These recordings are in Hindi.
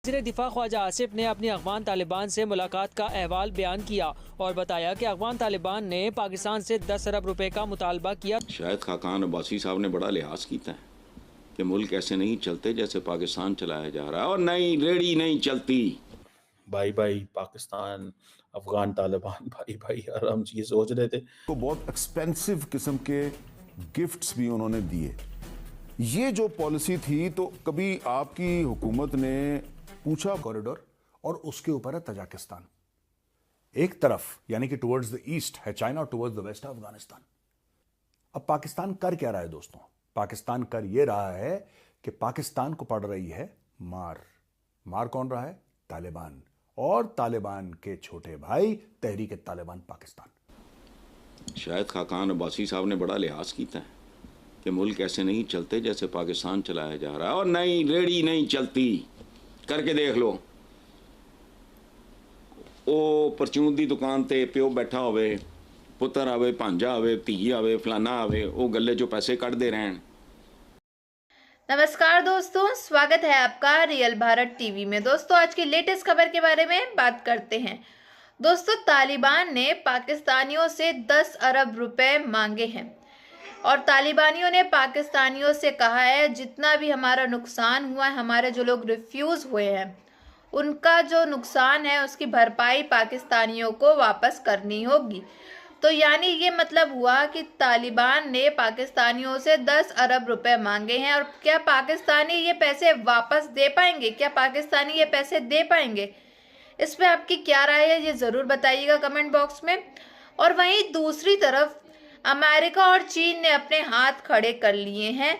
वज़ीर दिफा ख्वाजा आसिफ ने अपनी अफगान तालिबान से मुलाकात का अहवाल बयान किया और बताया कि अफगान तालिबान ने पाकिस्तान से 10 अरब रुपए का मुतालबा किया। शायद खाकान अब्बासी साहब ने बड़ा लिहाज किया है कि मुल्क ऐसे नहीं चलते जैसे पाकिस्तान चलाया जा रहा है, और नहीं, रेडी नहीं चलती। भाई भाई पाकिस्तान, अफगान तालिबान, भाई भाई, और हम ये सोच रहे थे। तो बहुत एक्सपेंसिव किस्म के गिफ्ट्स भी उन्होंने दिए। ये जो पॉलिसी थी, तो कभी आपकी हुकूमत ने पूछा कॉरिडोर और उसके ऊपर है तजाकिस्तान, एक तरफ यानी कि टुवर्ड्स द ईस्ट है चाइना और टुवर्ड्स द वेस्ट है अफगानिस्तान। अब पाकिस्तान कर क्या रहा है दोस्तों? पाकिस्तान कर ये रहा है कि पाकिस्तान को पड़ रही है मार। मार कौन रहा है? तालिबान और तालिबान के छोटे भाई तहरीक तालिबान पाकिस्तान। शायद खाकान अब्बासी साहब ने बड़ा लिहाज किया है कि मुल्क ऐसे नहीं चलते जैसे पाकिस्तान चलाया जा रहा है, और नहीं, रेडी नहीं चलती। करके देख लो। ਉਹ ਪਰਚੂਨ ਦੀ ਦੁਕਾਨ ਤੇ ਪਿਓ ਬੈਠਾ ਹੋਵੇ, ਪੁੱਤਰ ਆਵੇ, ਭਾਂਜਾ ਆਵੇ, ਧੀ ਆਵੇ, ਫਲਾਨਾ ਆਵੇ, ਉਹ ਗੱਲੇ 'ਚੋਂ ਪੈਸੇ ਕੱਢਦੇ ਰਹਿਣ। नमस्कार दोस्तों, स्वागत है आपका रियल भारत टीवी में। दोस्तों, आज की लेटेस्ट खबर के बारे में बात करते हैं। दोस्तों, तालिबान ने पाकिस्तानियों से 10 अरब रुपए मांगे हैं और तालिबानियों ने पाकिस्तानियों से कहा है जितना भी हमारा नुकसान हुआ है, हमारे जो लोग रिफ्यूज़ हुए हैं, उनका जो नुकसान है उसकी भरपाई पाकिस्तानियों को वापस करनी होगी। तो यानी ये मतलब हुआ कि तालिबान ने पाकिस्तानियों से 10 अरब रुपए मांगे हैं, और क्या पाकिस्तानी ये पैसे वापस दे पाएंगे? क्या पाकिस्तानी ये पैसे दे पाएंगे? इस पे आपकी क्या राय है, ये ज़रूर बताइएगा कमेंट बॉक्स में। और वहीं दूसरी तरफ अमेरिका और चीन ने अपने हाथ खड़े कर लिए हैं।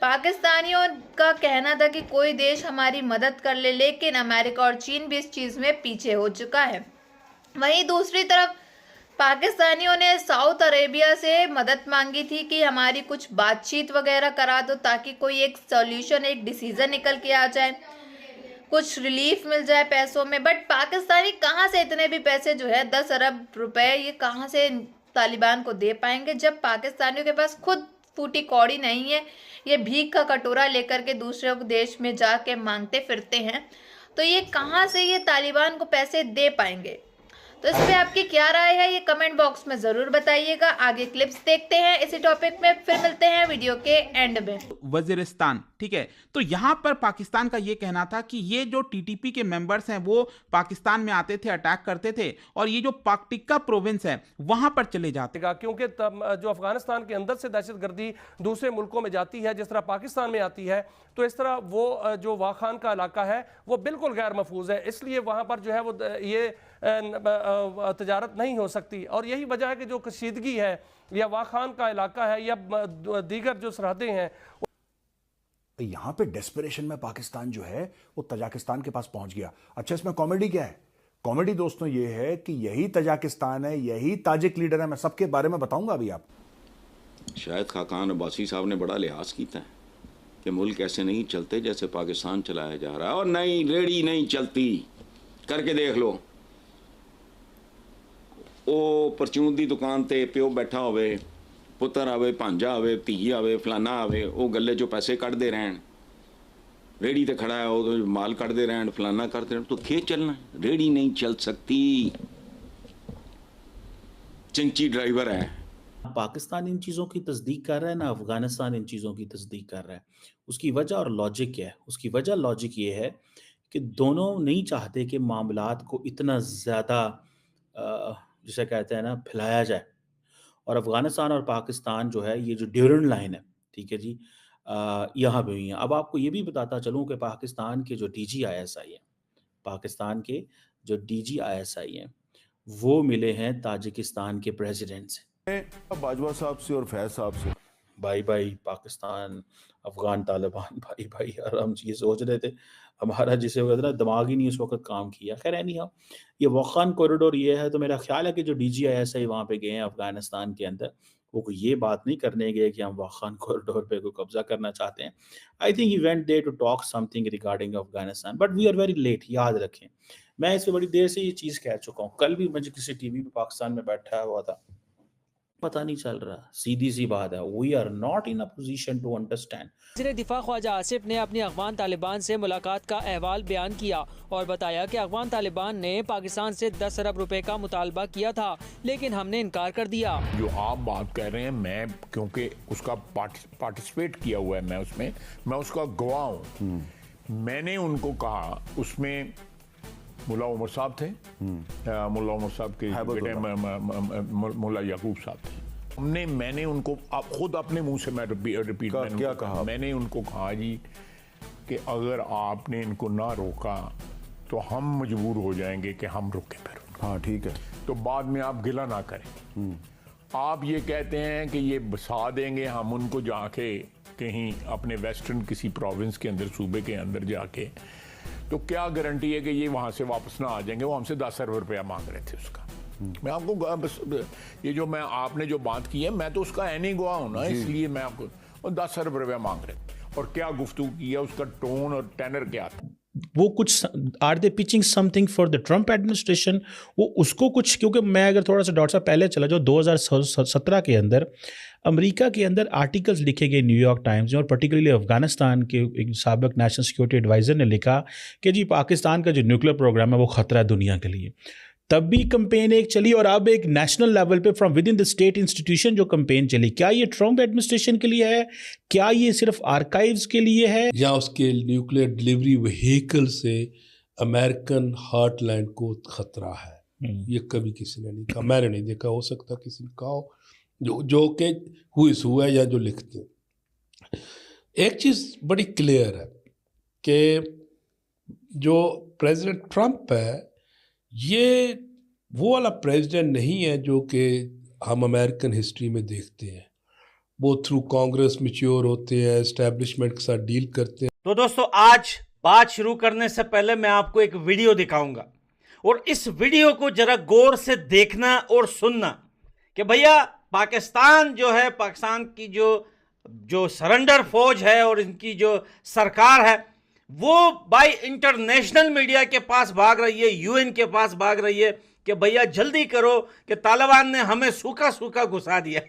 पाकिस्तानियों का कहना था कि कोई देश हमारी मदद कर ले, लेकिन अमेरिका और चीन भी इस चीज़ में पीछे हो चुका है। वहीं दूसरी तरफ पाकिस्तानियों ने सऊदी अरेबिया से मदद मांगी थी कि हमारी कुछ बातचीत वगैरह करा दो, ताकि कोई एक सॉल्यूशन, एक डिसीजन निकल के आ जाए, कुछ रिलीफ मिल जाए पैसों में। बट पाकिस्तानी कहाँ से इतने भी पैसे जो है 10 अरब रुपए, ये कहाँ से तालिबान को दे पाएंगे, जब पाकिस्तानियों के पास खुद फूटी कौड़ी नहीं है। ये भीख का कटोरा लेकर के दूसरे देश में जाके मांगते फिरते हैं, तो ये कहाँ से ये तालिबान को पैसे दे पाएंगे? तो इस पे आपकी क्या राय है, ये कमेंट बॉक्स में ज़रूर बताइएगा। आगे क्लिप्स देखते हैं इसी टॉपिक में, फिर मिलते हैं वीडियो के एंड में। वजीरिस्तान, ठीक है, तो यहाँ पर पाकिस्तान का ये कहना था कि ये जो टीटीपी के मेंबर्स हैं वो पाकिस्तान में आते थे, अटैक करते थे, और ये जो पाकटिक्का प्रोविंस है वहाँ पर चले जाते, क्योंकि जो अफगानिस्तान के अंदर से दहशतगर्दी दूसरे मुल्कों में जाती है, जिस तरह पाकिस्तान में आती है, तो इस तरह वो जो वाखान का इलाका है वो बिल्कुल गैर महफूज है। इसलिए वहाँ पर जो है वो ये तजारत नहीं हो सकती, और यही वजह है कि जो कशीदगी है या वाखान का इलाका है या दीगर जो सरहदें हैं, यहां पे डेस्परेशन में पाकिस्तान जो है वो तजाकिस्तान के पास पहुंच गया। अच्छा, इसमें कॉमेडी क्या है? कॉमेडी दोस्तों ये है कि यही तजाकिस्तान है, यही ताजिक लीडर है। मैं सबके बारे में बताऊंगा अभी आप। शायद खाकान अब्बासी साहब ने बड़ा लिहाज किया है कि मुल्क ऐसे नहीं चलते जैसे पाकिस्तान चलाया जा रहा है, और नहीं, रेडी नहीं चलती। करके देख लो। ਉਹ ਪਰਚੂਨ ਦੀ ਦੁਕਾਨ ਤੇ ਪਿਓ ਬੈਠਾ ਹੋਵੇ, ਪੁੱਤਰ ਆਵੇ, ਭਾਂਜਾ ਆਵੇ, ਧੀ ਆਵੇ, ਫਲਾਨਾ ਆਵੇ, ਉਹ ਗੱਲੇ 'ਚੋਂ ਪੈਸੇ ਕੱਢਦੇ ਰਹਿਣ। रेडी ਤੇ खड़ा है, वो माल ਕੱਢਦੇ ਰਹਿਣ, फलाना करते रहन, तो खेत चलना, रेडी नहीं चल सकती। चिंची ड्राइवर है। पाकिस्तान इन चीज़ों की तस्दीक कर रहा है ना अफगानिस्तान इन चीज़ों की तस्दीक कर रहा है। उसकी वजह और लॉजिक क्या है? उसकी वजह लॉजिक ये है कि दोनों नहीं चाहते कि मामलात को इतना ज़्यादा जिसे कहते हैं ना फैलाया जाए, और अफगानिस्तान और पाकिस्तान जो है ये जो ड्यूरन लाइन है, ठीक है जी, यहाँ पे हुई है। अब आपको ये भी बताता चलूँ कि पाकिस्तान के जो DGISI है, पाकिस्तान के जो DGISI हैं, वो मिले हैं ताजिकिस्तान के प्रेसिडेंट से, बाजवा साहब से और फैज साहब से। भाई भाई पाकिस्तान, अफगान तालिबान, भाई भाई, और हम ये सोच रहे थे हमारा जिसे कहते ना दिमाग ही नहीं उस वक्त काम किया। खैर एनी हाउ, ये वाखान कॉरिडोर ये है, तो मेरा ख्याल है कि जो DGISI वहाँ पे गए हैं अफगानिस्तान के अंदर, वो कोई ये बात नहीं करने गए कि हम वाखान कॉरिडोर पे कोई कब्जा करना चाहते हैं। I think he went there to talk something regarding Afghanistan, but we are very late. याद रखें, मैं इस पे बड़ी देर से ये चीज़ कह चुका हूँ। कल भी मुझे किसी टीवी पे पाकिस्तान में बैठा हुआ था, पता नहीं चल रहा। सीधी सी बात है, we are not in a position to understand. वज़ीर दिफा ख्वाजा आसिफ ने अपनी अफगान तालिबान से मुलाकात का अहवाल बयान किया और बताया कि अफगान तालिबान ने पाकिस्तान से 10 अरब रुपए का मुतालबा किया था, लेकिन हमने इनकार कर दिया। जो आप बात कर रहे हैं, मैं क्योंकि उसका पार्टिसिपेट किया हुआ है, मैं उसका गवाह हूँ। मैंने उनको कहा, उसमें मुल्ला उमर साहब थे, मुल्ला उमर साहब के बेटे मुल्ला याकूब साहब थे। मैंने उनको खुद अपने मुंह से मैं रिपीट क्या कहा? मैंने उनको कहा जी कि अगर आपने इनको ना रोका तो हम मजबूर हो जाएंगे कि हम रोके फिर। हाँ ठीक है। तो बाद में आप गिला ना करें। आप ये कहते हैं कि ये बसा देंगे हम उनको जाके कहीं अपने वेस्टर्न किसी प्रोविंस के अंदर, सूबे के अंदर जाके, तो क्या गारंटी है कि ये वहां से वापस ना आ जाएंगे? वो हमसे 10 अरब रुपया मांग रहे थे उसका। मैं आपको बस ये जो आपने जो बात की है, मैं तो उसका ऐनी गवाह हूं ना, इसलिए मैं आपको, और 10 अरब रुपया मांग रहे थे। और क्या गुफ्तगू की है, उसका टोन और टेनर क्या था? वो कुछ are they pitching something for the Trump administration, वो उसको कुछ, क्योंकि मैं अगर थोड़ा सा डॉक्टर साहब पहले चला जाओ, 2017 के अंदर अमेरिका के अंदर आर्टिकल्स लिखे गए न्यूयॉर्क टाइम्स में, और पर्टिकुलरली अफगानिस्तान के एक साबिक नेशनल सिक्योरिटी एडवाइज़र ने लिखा कि जी पाकिस्तान का जो न्यूक्लियर प्रोग्राम है वो ख़तरा है दुनिया के लिए। तब भी कंपेन एक चली, और अब एक नेशनल लेवल पे from with in the state institution जो कंपेन चली, क्या ये ट्रम्प एडमिनिस्ट्रेशन के लिए है, क्या ये सिर्फ आर्काइव्स के लिए है, या उसके न्यूक्लियर डिलीवरी व्हीकल से अमेरिकन हार्टलैंड को खतरा है? ये कभी किसी ने नहीं कहा, मैंने नहीं देखा, हो सकता किसी ने कहा हो, जो कि हुआ है या जो लिखते हैं। एक चीज़ बड़ी क्लियर है कि जो प्रेसिडेंट ट्रम्प है, ये वो वाला प्रेसिडेंट नहीं है जो कि हम अमेरिकन हिस्ट्री में देखते हैं। वो थ्रू कांग्रेस मैच्योर होते हैं, एस्टेब्लिशमेंट के साथ डील करते हैं। तो दोस्तों, आज बात शुरू करने से पहले मैं आपको एक वीडियो दिखाऊंगा, और इस वीडियो को जरा गौर से देखना और सुनना कि भैया पाकिस्तान जो है, पाकिस्तान की जो सरेंडर फौज है और इनकी जो सरकार है, वो बाय इंटरनेशनल मीडिया के पास भाग रही है, यूएन के पास भाग रही है कि भैया जल्दी करो कि तालिबान ने हमें सूखा सूखा घुसा दिया।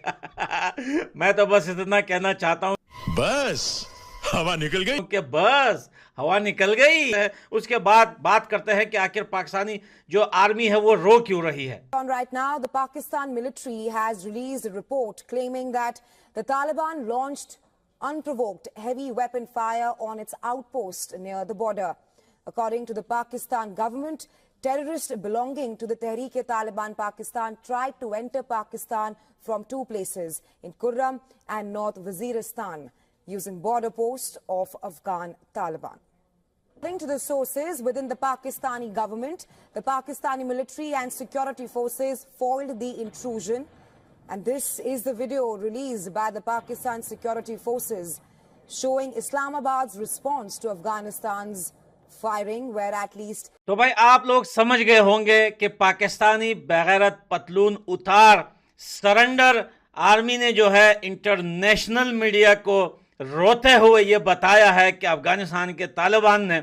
मैं तो बस इतना कहना चाहता हूं, बस हवा निकल गई, कि बस हवा निकल गई है। उसके बाद बात करते हैं कि आखिर पाकिस्तानी जो आर्मी है वो रो क्यों रही है। Right now, the Pakistan military has released a report claiming that the Taliban launched unprovoked heavy weapon fire on its outpost near the border. According to the Pakistan government, terrorists belonging to the Tehreek-e-Taliban Pakistan tried to enter Pakistan from two places, in Kurram and North Waziristan, using border posts of Afghan Taliban. According to the sources within the Pakistani government, the Pakistani military and security forces foiled the intrusion. And this is the video released by the Pakistan security forces showing Islamabad's response to Afghanistan's firing, where at least... तो भाई आप लोग समझ गए होंगे कि पाकिस्तानी बेगैरत पतलून उतार सरेंडर आर्मी ने जो है इंटरनेशनल मीडिया को रोते हुए ये बताया है कि अफगानिस्तान के तालिबान ने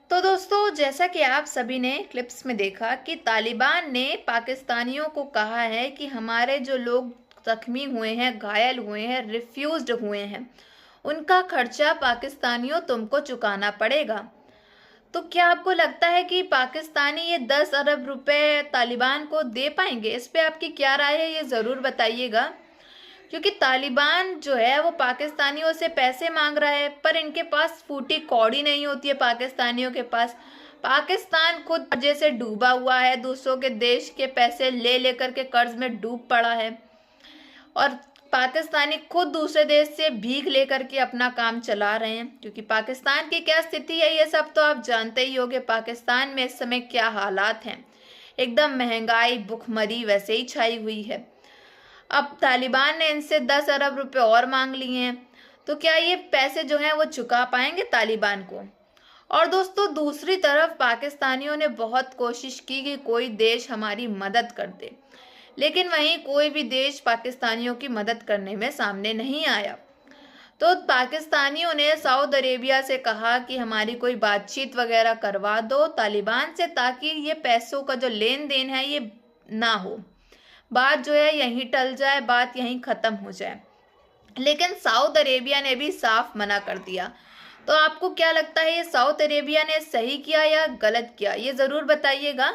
तो दोस्तों, जैसा कि आप सभी ने क्लिप्स में देखा कि तालिबान ने पाकिस्तानियों को कहा है कि हमारे जो लोग जख्मी हुए हैं, घायल हुए हैं, रिफ्यूज्ड हुए हैं, उनका खर्चा पाकिस्तानियों तुमको चुकाना पड़ेगा। तो क्या आपको लगता है कि पाकिस्तानी ये 10 अरब रुपए तालिबान को दे पाएंगे? इस पे आपकी क्या राय है, ये ज़रूर बताइएगा। क्योंकि तालिबान जो है वो पाकिस्तानियों से पैसे मांग रहा है, पर इनके पास फूटी कौड़ी नहीं होती है पाकिस्तानियों के पास। पाकिस्तान खुद कर्जे से डूबा हुआ है, दूसरों के देश के पैसे ले लेकर के कर्ज में डूब पड़ा है, और पाकिस्तानी खुद दूसरे देश से भीख लेकर के अपना काम चला रहे हैं। क्योंकि पाकिस्तान की क्या स्थिति है ये सब तो आप जानते ही होंगे। पाकिस्तान में इस समय क्या हालात हैं, एकदम महंगाई, भुखमरी वैसे ही छाई हुई है। अब तालिबान ने इनसे 10 अरब रुपए और मांग लिए हैं, तो क्या ये पैसे जो हैं वो चुका पाएंगे तालिबान को? और दोस्तों, दूसरी तरफ पाकिस्तानियों ने बहुत कोशिश की कि कोई देश हमारी मदद कर दे, लेकिन वहीं कोई भी देश पाकिस्तानियों की मदद करने में सामने नहीं आया। तो पाकिस्तानियों ने सऊदी अरेबिया से कहा कि हमारी कोई बातचीत वगैरह करवा दो तालिबान से, ताकि ये पैसों का जो लेन देन है ये ना हो। बात जो है यहीं टल जाए, बात यहीं ख़त्म हो जाए। लेकिन साउथ अरेबिया ने भी साफ मना कर दिया। तो आपको क्या लगता है, ये साउथ अरेबिया ने सही किया या गलत किया, ये ज़रूर बताइएगा।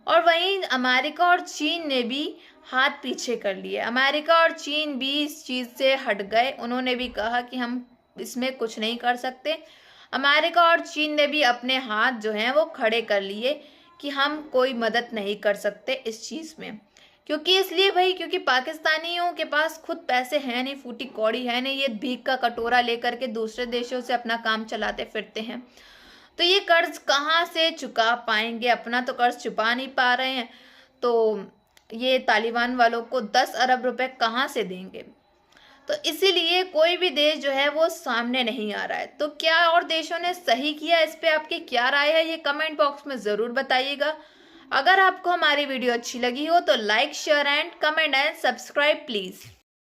और वहीं अमेरिका और चीन ने भी हाथ पीछे कर लिए। अमेरिका और चीन भी इस चीज़ से हट गए, उन्होंने भी कहा कि हम इसमें कुछ नहीं कर सकते। अमेरिका और चीन ने भी अपने हाथ जो हैं वो खड़े कर लिए कि हम कोई मदद नहीं कर सकते इस चीज़ में। क्योंकि इसलिए भाई, क्योंकि पाकिस्तानियों के पास खुद पैसे हैं नहीं, फूटी कौड़ी है नहीं, ये भीख का कटोरा लेकर के दूसरे देशों से अपना काम चलाते फिरते हैं। तो ये कर्ज कहाँ से चुका पाएंगे, अपना तो कर्ज चुका नहीं पा रहे हैं, तो ये तालिबान वालों को 10 अरब रुपए कहाँ से देंगे। तो इसीलिए कोई भी देश जो है वो सामने नहीं आ रहा है। तो क्या और देशों ने सही किया, इस पे आपकी क्या राय है, ये कमेंट बॉक्स में ज़रूर बताइएगा। अगर आपको हमारी वीडियो अच्छी लगी हो तो like, share and comment and subscribe please.